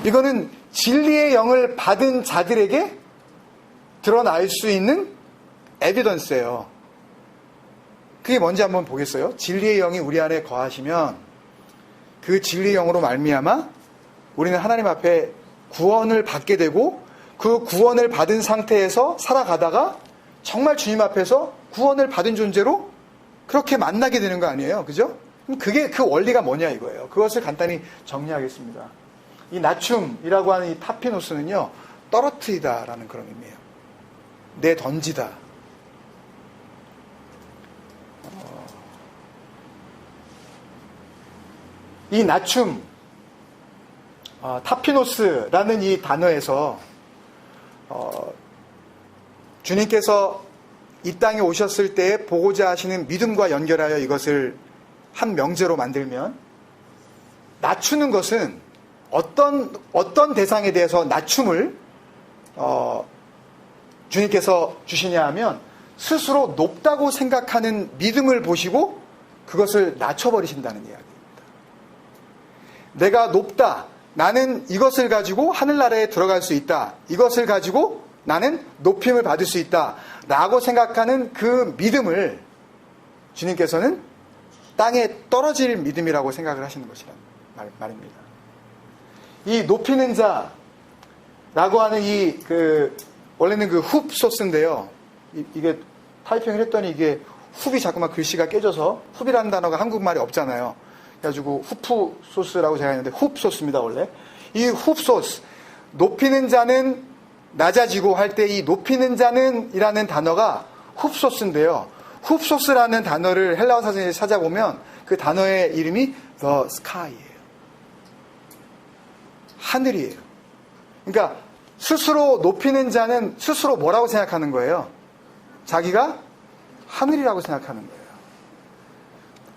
이거는 진리의 영을 받은 자들에게 드러날 수 있는 에비던스예요. 그게 뭔지 한번 보겠어요? 진리의 영이 우리 안에 거하시면 그 진리의 영으로 말미암아 우리는 하나님 앞에 구원을 받게 되고 그 구원을 받은 상태에서 살아가다가 정말 주님 앞에서 구원을 받은 존재로 그렇게 만나게 되는 거 아니에요? 그죠? 그게 그 원리가 뭐냐 이거예요. 그것을 간단히 정리하겠습니다. 이 나춤이라고 하는 이 타피노스는요, 떨어뜨리다라는 그런 의미예요. 내던지다. 이 나춤, 타피노스라는 이 단어에서 주님께서 이 땅에 오셨을 때 보고자 하시는 믿음과 연결하여 이것을 한 명제로 만들면, 낮추는 것은 어떤 대상에 대해서 낮춤을 주님께서 주시냐 하면 스스로 높다고 생각하는 믿음을 보시고 그것을 낮춰버리신다는 이야기입니다. 내가 높다, 나는 이것을 가지고 하늘나라에 들어갈 수 있다, 이것을 가지고 나는 높임을 받을 수 있다 라고 생각하는 그 믿음을 주님께서는 땅에 떨어질 믿음이라고 생각을 하시는 것이란 말입니다. 이 높이는 자라고 하는 원래는 그 훅 소스인데요. 이게 타이핑을 했더니 이게 훅이 자꾸만 글씨가 깨져서, 훅이라는 단어가 한국말이 없잖아요. 그래가지고 후프 소스라고 제가 했는데 훅 소스입니다, 원래. 이 훅 소스, 높이는 자는 낮아지고 할 때 이 높이는 자는 이라는 단어가 훅 소스인데요. 훅 소스라는 단어를 헬라어 사전에 찾아보면 그 단어의 이름이 the sky예요. 하늘이에요. 그러니까 스스로 높이는 자는 스스로 뭐라고 생각하는 거예요? 자기가 하늘이라고 생각하는 거예요.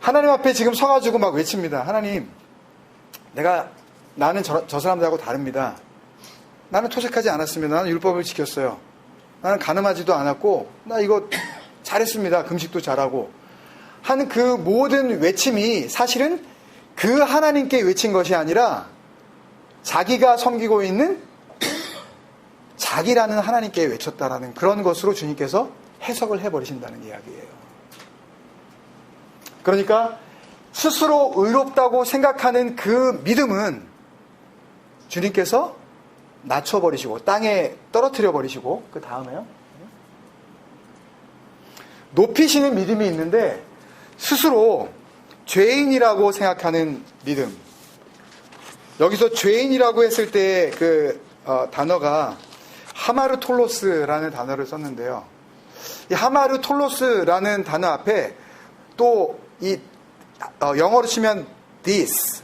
하나님 앞에 지금 서가지고 막 외칩니다. 하나님, 나는 저 사람들하고 다릅니다. 나는 토색하지 않았습니다. 나는 율법을 지켰어요. 나는 간음하지도 않았고, 나 이거 잘했습니다. 금식도 잘하고 하는 그 모든 외침이 사실은 그 하나님께 외친 것이 아니라 자기가 섬기고 있는 자기라는 하나님께 외쳤다라는 그런 것으로 주님께서 해석을 해버리신다는 이야기예요. 그러니까 스스로 의롭다고 생각하는 그 믿음은 주님께서 낮춰버리시고 땅에 떨어뜨려 버리시고, 그 다음에요, 높이시는 믿음이 있는데 스스로 죄인이라고 생각하는 믿음. 여기서 죄인이라고 했을 때 단어가 하마르톨로스라는 단어를 썼는데요. 이 하마르톨로스라는 단어 앞에 또 영어로 치면 this,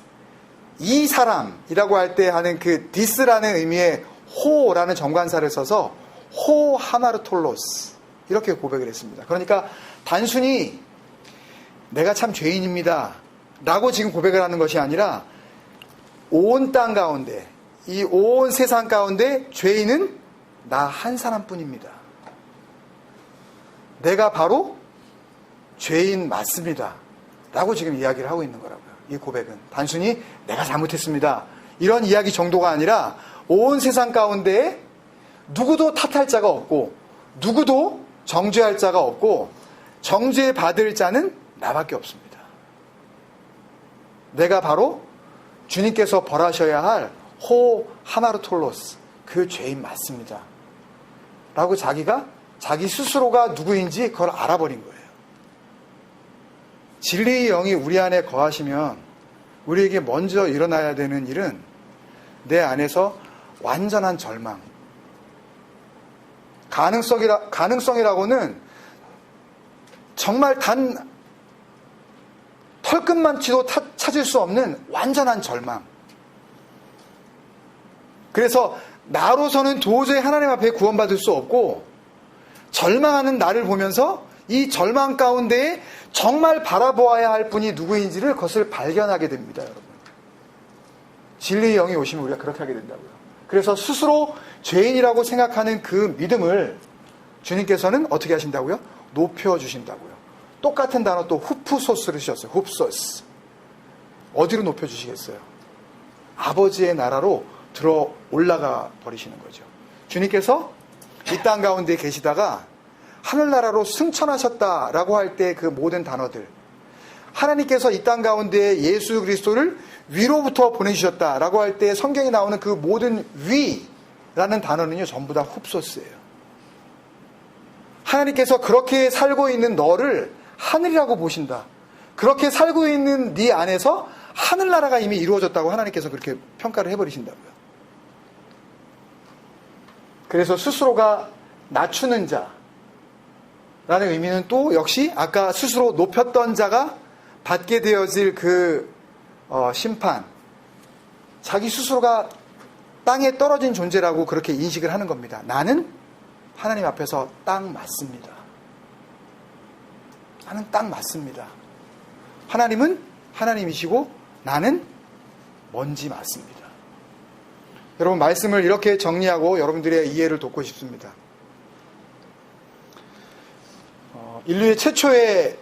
이 사람이라고 할 때 하는 그 this라는 의미의 호라는 정관사를 써서 호 하마르톨로스 이렇게 고백을 했습니다. 그러니까 단순히 내가 참 죄인입니다 라고 지금 고백을 하는 것이 아니라 온 땅 가운데, 이 온 세상 가운데 죄인은 나 한 사람뿐입니다. 내가 바로 죄인 맞습니다 라고 지금 이야기를 하고 있는 거라고요. 이 고백은 단순히 내가 잘못했습니다 이런 이야기 정도가 아니라 온 세상 가운데 누구도 탓할 자가 없고 누구도 정죄할 자가 없고 정죄 받을 자는 나밖에 없습니다. 내가 바로 주님께서 벌하셔야 할 호 하마르톨로스, 그 죄인 맞습니다 라고 자기 스스로가 누구인지 그걸 알아버린 거예요. 진리의 영이 우리 안에 거하시면 우리에게 먼저 일어나야 되는 일은 내 안에서 완전한 절망, 가능성이라고는 정말 단 털끝만치도 찾을 수 없는 완전한 절망. 그래서 나로서는 도저히 하나님 앞에 구원받을 수 없고 절망하는 나를 보면서 이 절망 가운데에 정말 바라보아야 할 분이 누구인지를 그것을 발견하게 됩니다, 여러분. 진리의 영이 오시면 우리가 그렇게 하게 된다고요. 그래서 스스로 죄인이라고 생각하는 그 믿음을 주님께서는 어떻게 하신다고요? 높여주신다고요. 똑같은 단어 또 후프소스를 쓰셨어요. 흡소스. 어디로 높여주시겠어요? 아버지의 나라로 들어 올라가 버리시는 거죠. 주님께서 이 땅 가운데 계시다가 하늘나라로 승천하셨다라고 할 때 그 모든 단어들, 하나님께서 이 땅 가운데 예수 그리스도를 위로부터 보내주셨다라고 할 때 성경에 나오는 그 모든 위라는 단어는요, 전부 다 흡소스예요. 하나님께서 그렇게 살고 있는 너를 하늘이라고 보신다. 그렇게 살고 있는 네 안에서 하늘나라가 이미 이루어졌다고 하나님께서 그렇게 평가를 해버리신다고요. 그래서 스스로가 낮추는 자라는 의미는 또 역시 아까 스스로 높였던 자가 받게 되어질 그 심판, 자기 스스로가 땅에 떨어진 존재라고 그렇게 인식을 하는 겁니다. 나는 하나님 앞에서 딱 맞습니다. 나는 딱 맞습니다. 하나님은 하나님이시고 나는 먼지 맞습니다. 여러분, 말씀을 이렇게 정리하고 여러분들의 이해를 돕고 싶습니다. 인류의 최초의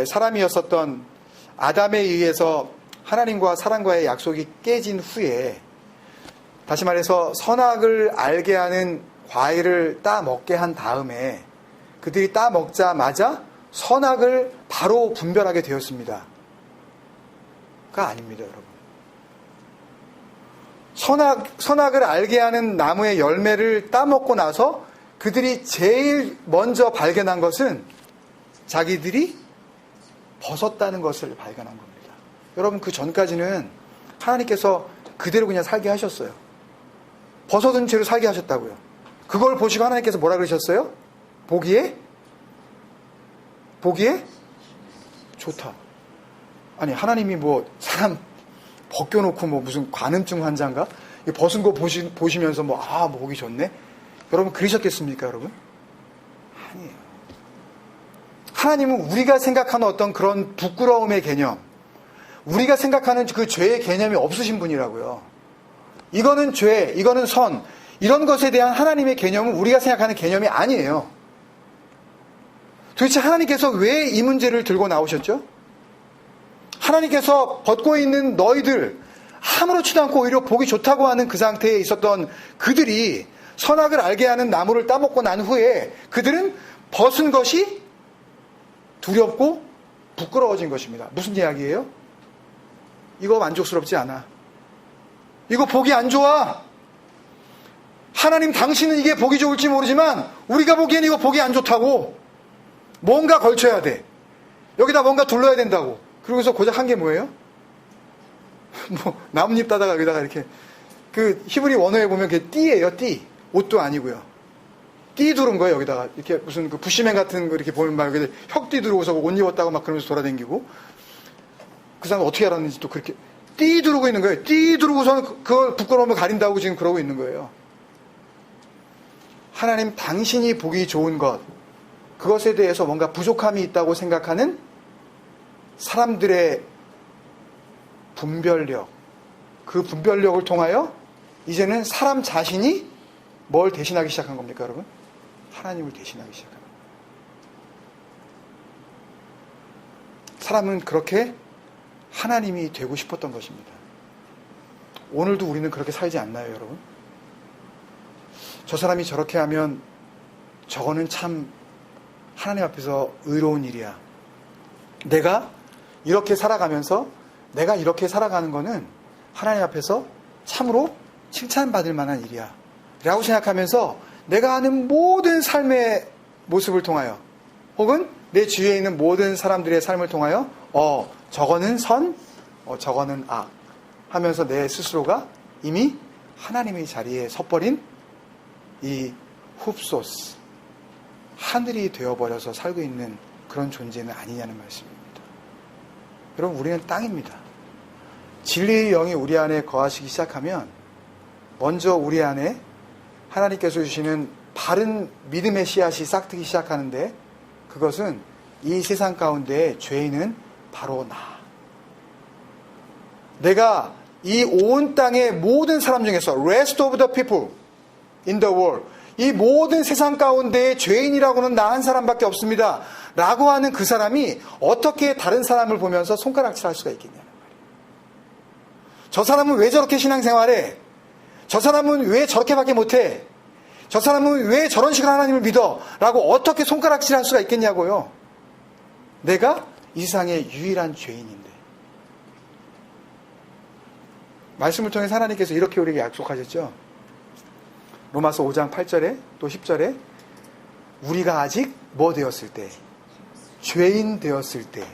사람이었었던 아담에 의해서 하나님과 사람과의 약속이 깨진 후에, 다시 말해서 선악을 알게 하는 과일을 따 먹게 한 다음에 그들이 따 먹자마자 선악을 바로 분별하게 되었습니다. 가 아닙니다, 여러분. 선악을 알게 하는 나무의 열매를 따먹고 나서 그들이 제일 먼저 발견한 것은 자기들이 벗었다는 것을 발견한 겁니다. 여러분, 그 전까지는 하나님께서 그대로 그냥 살게 하셨어요. 벗어둔 채로 살게 하셨다고요. 그걸 보시고 하나님께서 뭐라 그러셨어요? 보기에 좋다. 아니, 하나님이 뭐 사람 벗겨놓고 뭐 무슨 관음증 환자인가? 벗은 거 보시면서 뭐 보기 좋네? 여러분, 그러셨겠습니까, 여러분? 아니에요. 하나님은 우리가 생각하는 어떤 그런 부끄러움의 개념, 우리가 생각하는 그 죄의 개념이 없으신 분이라고요. 이거는 죄, 이거는 선, 이런 것에 대한 하나님의 개념은 우리가 생각하는 개념이 아니에요. 도대체 하나님께서 왜 이 문제를 들고 나오셨죠? 하나님께서 벗고 있는 너희들, 아무렇지도 않고 오히려 보기 좋다고 하는 그 상태에 있었던 그들이 선악을 알게 하는 나무를 따먹고 난 후에 그들은 벗은 것이 두렵고 부끄러워진 것입니다. 무슨 이야기예요? 이거 만족스럽지 않아. 이거 보기 안 좋아. 하나님, 당신은 이게 보기 좋을지 모르지만 우리가 보기엔 이거 보기 안 좋다고. 뭔가 걸쳐야 돼. 여기다 뭔가 둘러야 된다고. 그러고서 고작 한 게 뭐예요? 뭐 나뭇잎 따다가 여기다가 이렇게, 그 히브리 원어에 보면 그게 띠예요, 띠. 옷도 아니고요. 띠 두른 거예요, 여기다가. 이렇게 무슨 그 부시맨 같은 거 이렇게 보면 막 여기 혁띠 두르고서 옷 입었다고 막 그러면서 돌아다니고. 그 사람 어떻게 알았는지 또 그렇게 띠 두르고 있는 거예요. 띠 두르고서는 그걸 부끄러움을 가린다고 지금 그러고 있는 거예요. 하나님, 당신이 보기 좋은 것, 그것에 대해서 뭔가 부족함이 있다고 생각하는 사람들의 분별력, 그 분별력을 통하여 이제는 사람 자신이 뭘 대신하기 시작한 겁니까, 여러분? 하나님을 대신하기 시작합니다. 사람은 그렇게 하나님이 되고 싶었던 것입니다. 오늘도 우리는 그렇게 살지 않나요, 여러분? 저 사람이 저렇게 하면 저거는 참 하나님 앞에서 의로운 일이야. 내가 이렇게 살아가면서 내가 이렇게 살아가는 거는 하나님 앞에서 참으로 칭찬받을 만한 일이야 라고 생각하면서 내가 하는 모든 삶의 모습을 통하여, 혹은 내 주위에 있는 모든 사람들의 삶을 통하여 저거는 선, 저거는 악 하면서 내 스스로가 이미 하나님의 자리에 섰버린 이 흡소스, 하늘이 되어버려서 살고 있는 그런 존재는 아니냐는 말씀입니다. 여러분, 우리는 땅입니다. 진리의 영이 우리 안에 거하시기 시작하면 먼저 우리 안에 하나님께서 주시는 바른 믿음의 씨앗이 싹트기 시작하는데, 그것은 이 세상 가운데 죄인은 바로 나. 내가 이 온 땅의 모든 사람 중에서 rest of the people in the world, 이 모든 세상 가운데 죄인이라고는 나 한 사람밖에 없습니다 라고 하는 그 사람이 어떻게 다른 사람을 보면서 손가락질할 수가 있겠냐는 말이에요. 저 사람은 왜 저렇게 신앙생활해? 저 사람은 왜 저렇게밖에 못해? 저 사람은 왜 저런 식으로 하나님을 믿어? 라고 어떻게 손가락질할 수가 있겠냐고요. 내가 이 세상의 유일한 죄인인데. 말씀을 통해서 하나님께서 이렇게 우리에게 약속하셨죠. 로마서 5장 8절에 또 10절에 우리가 아직 뭐 되었을 때? 죄인 되었을 때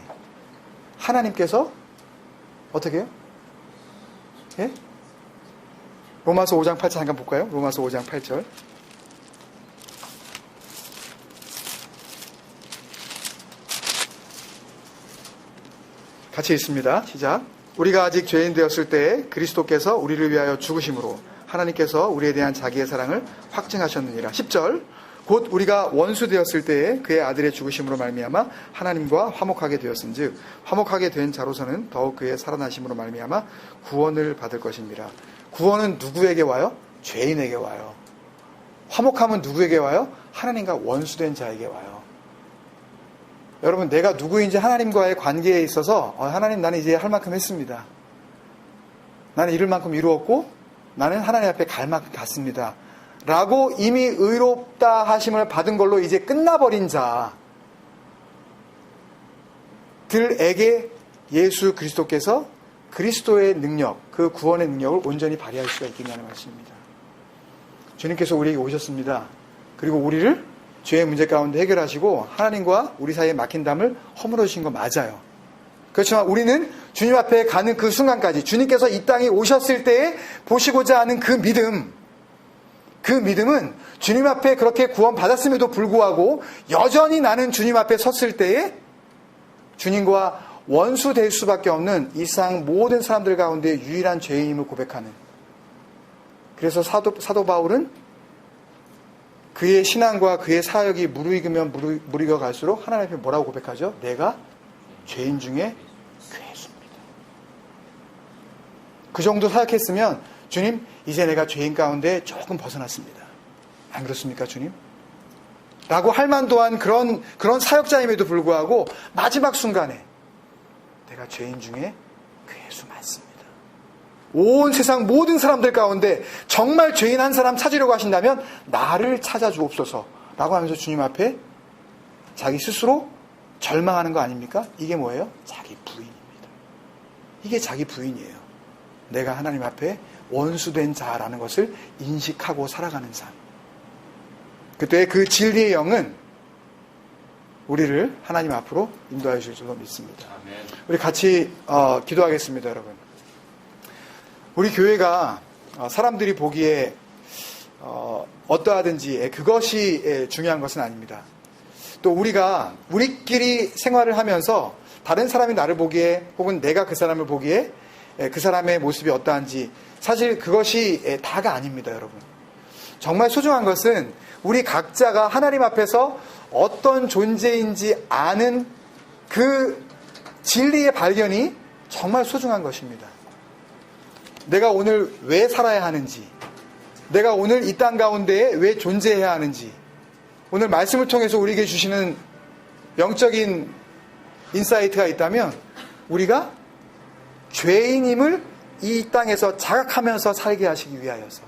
하나님께서 어떻게 해요? 예? 로마서 5장 8절 잠깐 볼까요? 로마서 5장 8절. 같이 읽습니다. 시작. 우리가 아직 죄인 되었을 때 그리스도께서 우리를 위하여 죽으심으로 하나님께서 우리에 대한 자기의 사랑을 확증하셨느니라. 10절. 곧 우리가 원수 되었을 때에 그의 아들의 죽으심으로 말미암아 하나님과 화목하게 되었은즉 화목하게 된 자로서는 더욱 그의 살아나심으로 말미암아 구원을 받을 것입니다. 구원은 누구에게 와요? 죄인에게 와요. 화목함은 누구에게 와요? 하나님과 원수된 자에게 와요. 여러분, 내가 누구인지 하나님과의 관계에 있어서 하나님, 나는 이제 할 만큼 했습니다. 나는 이룰 만큼 이루었고 나는 하나님 앞에 갈 만큼 갔습니다. 라고 이미 의롭다 하심을 받은 걸로 이제 끝나버린 자들에게 예수 그리스도께서 그리스도의 능력, 그 구원의 능력을 온전히 발휘할 수가 있겠냐는 말씀입니다. 주님께서 우리에게 오셨습니다. 그리고 우리를 죄의 문제 가운데 해결하시고 하나님과 우리 사이에 막힌 담을 허물어 주신 거 맞아요. 그렇지만 우리는 주님 앞에 가는 그 순간까지 주님께서 이 땅에 오셨을 때에 보시고자 하는 그 믿음은 주님 앞에 그렇게 구원받았음에도 불구하고 여전히 나는 주님 앞에 섰을 때에 주님과 원수 될 수밖에 없는 이 세상 모든 사람들 가운데 유일한 죄인임을 고백하는. 그래서 사도 바울은 그의 신앙과 그의 사역이 무르익으면 무르익어 갈수록 하나님 앞에 뭐라고 고백하죠? 내가 죄인 중에 괴수입니다. 그 정도 사역했으면 주님, 이제 내가 죄인 가운데 조금 벗어났습니다. 안 그렇습니까, 주님? 라고 할 만도 한 그런 사역자임에도 불구하고 마지막 순간에 내가 죄인 중에 괴수 많습니다. 온 세상 모든 사람들 가운데 정말 죄인 한 사람 찾으려고 하신다면 나를 찾아주옵소서 라고 하면서 주님 앞에 자기 스스로 절망하는 거 아닙니까? 이게 뭐예요? 자기 부인입니다. 이게 자기 부인이에요. 내가 하나님 앞에 원수된 자라는 것을 인식하고 살아가는 삶. 그때 그 진리의 영은 우리를 하나님 앞으로 인도하여 주실 줄로 믿습니다. 아멘. 우리 같이 기도하겠습니다, 여러분. 우리 교회가 사람들이 보기에 어떠하든지 그것이 중요한 것은 아닙니다. 또 우리가 우리끼리 생활을 하면서 다른 사람이 나를 보기에 혹은 내가 그 사람을 보기에 그 사람의 모습이 어떠한지 사실 그것이 다가 아닙니다, 여러분. 정말 소중한 것은 우리 각자가 하나님 앞에서 어떤 존재인지 아는 그 진리의 발견이 정말 소중한 것입니다. 내가 오늘 왜 살아야 하는지, 내가 오늘 이 땅 가운데에 왜 존재해야 하는지, 오늘 말씀을 통해서 우리에게 주시는 영적인 인사이트가 있다면 우리가 죄인임을 이 땅에서 자각하면서 살게 하시기 위하여서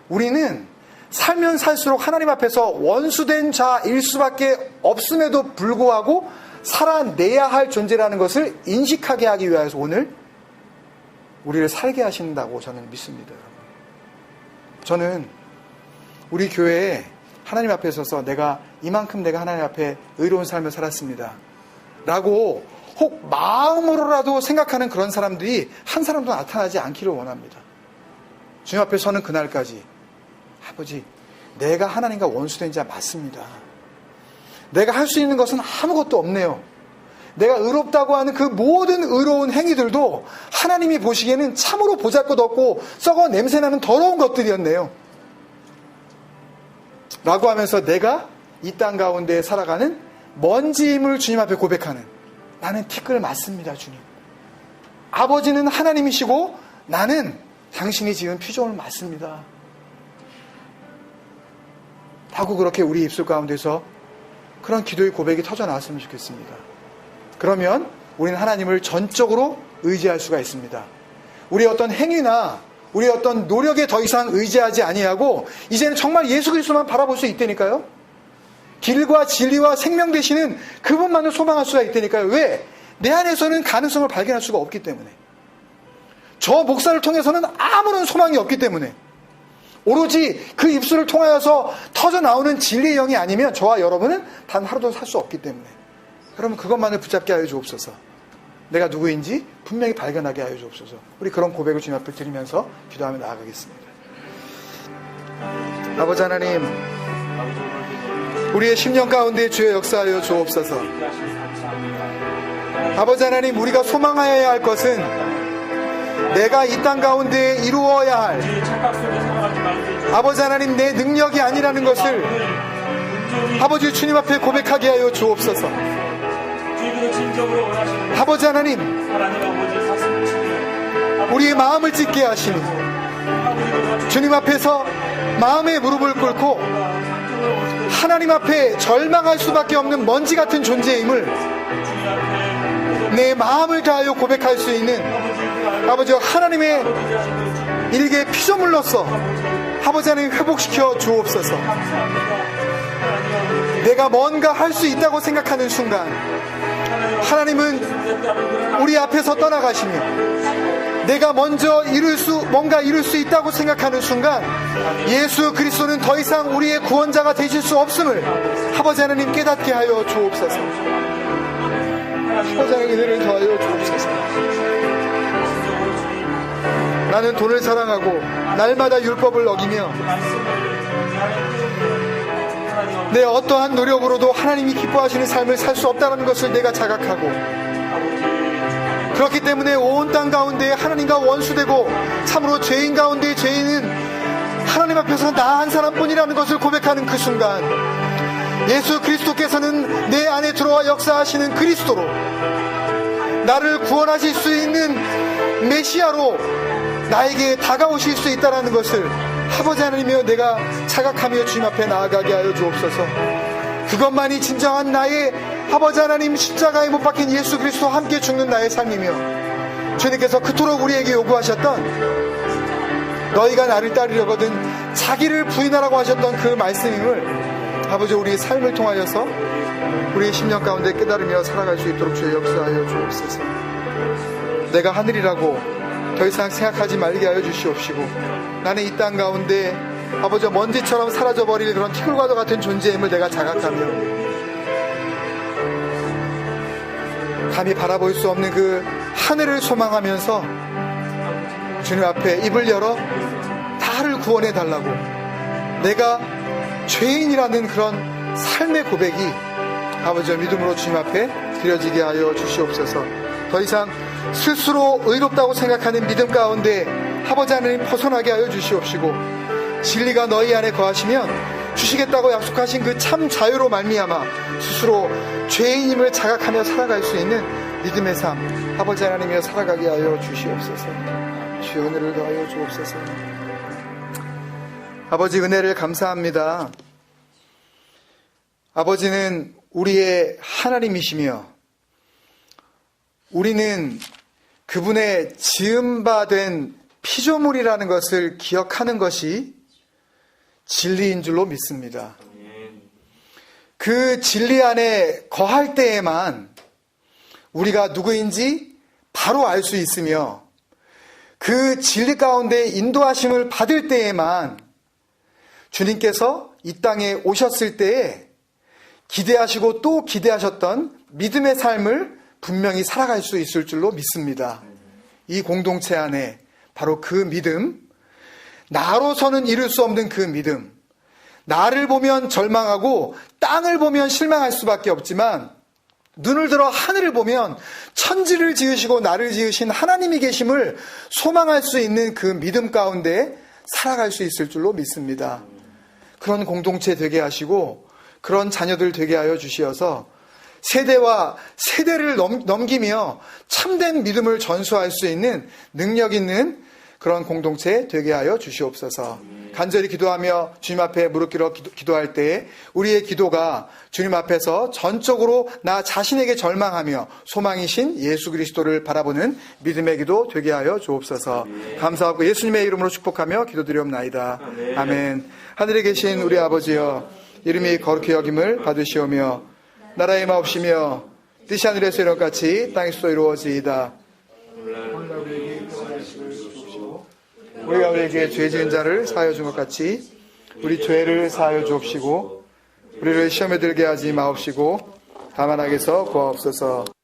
우리는 살면 살수록 하나님 앞에서 원수된 자일 수밖에 없음에도 불구하고 살아내야 할 존재라는 것을 인식하게 하기 위하여서 오늘 우리를 살게 하신다고 저는 믿습니다. 저는 우리 교회에 하나님 앞에 서서 내가 이만큼 내가 하나님 앞에 의로운 삶을 살았습니다 라고 혹 마음으로라도 생각하는 그런 사람들이 한 사람도 나타나지 않기를 원합니다. 주님 앞에 서는 그날까지 아버지, 내가 하나님과 원수된 자 맞습니다. 내가 할 수 있는 것은 아무것도 없네요. 내가 의롭다고 하는 그 모든 의로운 행위들도 하나님이 보시기에는 참으로 보잘것없고 썩어 냄새나는 더러운 것들이었네요. 라고 하면서 내가 이 땅 가운데 살아가는 먼지임을 주님 앞에 고백하는, 나는 티끌 맞습니다, 주님. 아버지는 하나님이시고 나는 당신이 지은 피조물 맞습니다. 하고 그렇게 우리 입술 가운데서 그런 기도의 고백이 터져 나왔으면 좋겠습니다. 그러면 우리는 하나님을 전적으로 의지할 수가 있습니다. 우리의 어떤 행위나 우리의 어떤 노력에 더 이상 의지하지 아니하고 이제는 정말 예수 그리스도만 바라볼 수 있다니까요. 길과 진리와 생명 되시는 그분만을 소망할 수가 있다니까요. 왜? 내 안에서는 가능성을 발견할 수가 없기 때문에. 저 목사를 통해서는 아무런 소망이 없기 때문에. 오로지 그 입술을 통하여서 터져 나오는 진리의 영이 아니면 저와 여러분은 단 하루도 살 수 없기 때문에. 여러분 그것만을 붙잡게 하여 주옵소서. 내가 누구인지 분명히 발견하게 하여 주옵소서. 우리 그런 고백을 주님 앞에 드리면서 기도하며 나아가겠습니다. 아버지 하나님, 우리의 심령 가운데 주의 역사하여 주옵소서. 아버지 하나님, 우리가 소망하여야 할 것은 내가 이 땅 가운데 이루어야 할 아버지 하나님 내 능력이 아니라는 것을 아버지 주님 앞에 고백하게 하여 주옵소서. 아버지 하나님, 우리의 마음을 찢게 하시니 주님 앞에서 마음의 무릎을 꿇고 하나님 앞에 절망할 수밖에 없는 먼지 같은 존재임을 내 마음을 다하여 고백할 수 있는 아버지 하나님의 일개 피조물로서 아버지 하나님 회복시켜 주옵소서. 내가 뭔가 할 수 있다고 생각하는 순간 하나님은 우리 앞에서 떠나가시며 내가 먼저 뭔가 이룰 수 있다고 생각하는 순간 예수 그리스도는 더 이상 우리의 구원자가 되실 수 없음을 아버지 하나님 깨닫게 하여 주옵소서. 아버지 하나님 은혜를 더하여 주옵소서. 나는 돈을 사랑하고 날마다 율법을 어기며 내 어떠한 노력으로도 하나님이 기뻐하시는 삶을 살 수 없다는 것을 내가 자각하고 그렇기 때문에 온 땅 가운데 하나님과 원수되고 참으로 죄인 가운데 죄인은 하나님 앞에서 나 한 사람뿐이라는 것을 고백하는 그 순간 예수 그리스도께서는 내 안에 들어와 역사하시는 그리스도로 나를 구원하실 수 있는 메시아로 나에게 다가오실 수 있다는 것을 아버지 하나님이여 내가 자각하며 주님 앞에 나아가게 하여 주옵소서. 그것만이 진정한 나의 아버지 하나님 십자가에 못 박힌 예수 그리스도와 함께 죽는 나의 삶이며 주님께서 그토록 우리에게 요구하셨던 너희가 나를 따르려거든 자기를 부인하라고 하셨던 그 말씀임을 아버지 우리의 삶을 통하여서 우리의 심령 가운데 깨달으며 살아갈 수 있도록 주의 역사하여 주옵소서. 내가 하늘이라고 더 이상 생각하지 말게 하여 주시옵시고 나는 이 땅 가운데 아버지 먼지처럼 사라져버릴 그런 티끌과도 같은 존재임을 내가 자각하며 감히 바라볼 수 없는 그 하늘을 소망하면서 주님 앞에 입을 열어 나를 구원해 달라고 내가 죄인이라는 그런 삶의 고백이 아버지 믿음으로 주님 앞에 드려지게 하여 주시옵소서. 더 이상 스스로 의롭다고 생각하는 믿음 가운데 아버지 하나님 벗어나게 하여 주시옵시고 진리가 너희 안에 거하시면 주시겠다고 약속하신 그 참 자유로 말미암아 스스로 죄인임을 자각하며 살아갈 수 있는 믿음의 삶 아버지 하나님이여 살아가게 하여 주시옵소서. 주의 은혜를 더하여 주옵소서. 아버지 은혜를 감사합니다. 아버지는 우리의 하나님이시며 우리는 그분의 지음바된 피조물이라는 것을 기억하는 것이 진리인 줄로 믿습니다. 그 진리 안에 거할 때에만 우리가 누구인지 바로 알 수 있으며 그 진리 가운데 인도하심을 받을 때에만 주님께서 이 땅에 오셨을 때에 기대하시고 또 기대하셨던 믿음의 삶을 분명히 살아갈 수 있을 줄로 믿습니다. 이 공동체 안에 바로 그 믿음, 나로서는 이룰 수 없는 그 믿음, 나를 보면 절망하고 땅을 보면 실망할 수밖에 없지만 눈을 들어 하늘을 보면 천지를 지으시고 나를 지으신 하나님이 계심을 소망할 수 있는 그 믿음 가운데 살아갈 수 있을 줄로 믿습니다. 그런 공동체 되게 하시고 그런 자녀들 되게 하여 주시어서 세대와 세대를 넘기며 참된 믿음을 전수할 수 있는 능력 있는 그런 공동체 되게 하여 주시옵소서. 간절히 기도하며 주님 앞에 무릎 꿇어 기도할 때에 우리의 기도가 주님 앞에서 전적으로 나 자신에게 절망하며 소망이신 예수 그리스도를 바라보는 믿음의 기도 되게 하여 주옵소서. 감사하고 예수님의 이름으로 축복하며 기도드리옵나이다. 아멘. 하늘에 계신 우리 아버지여, 이름이 거룩히 여김을 받으시오며 나라의 마옵시며 뜻이 하늘에서 이룬 것 같이 땅에서도 이루어지이다. 우리가 우리에게 죄 지은 자를 사하여 준 것 같이 우리 죄를 사하여 주옵시고 우리를 시험에 들게 하지 마옵시고 다만 악에서 구하옵소서.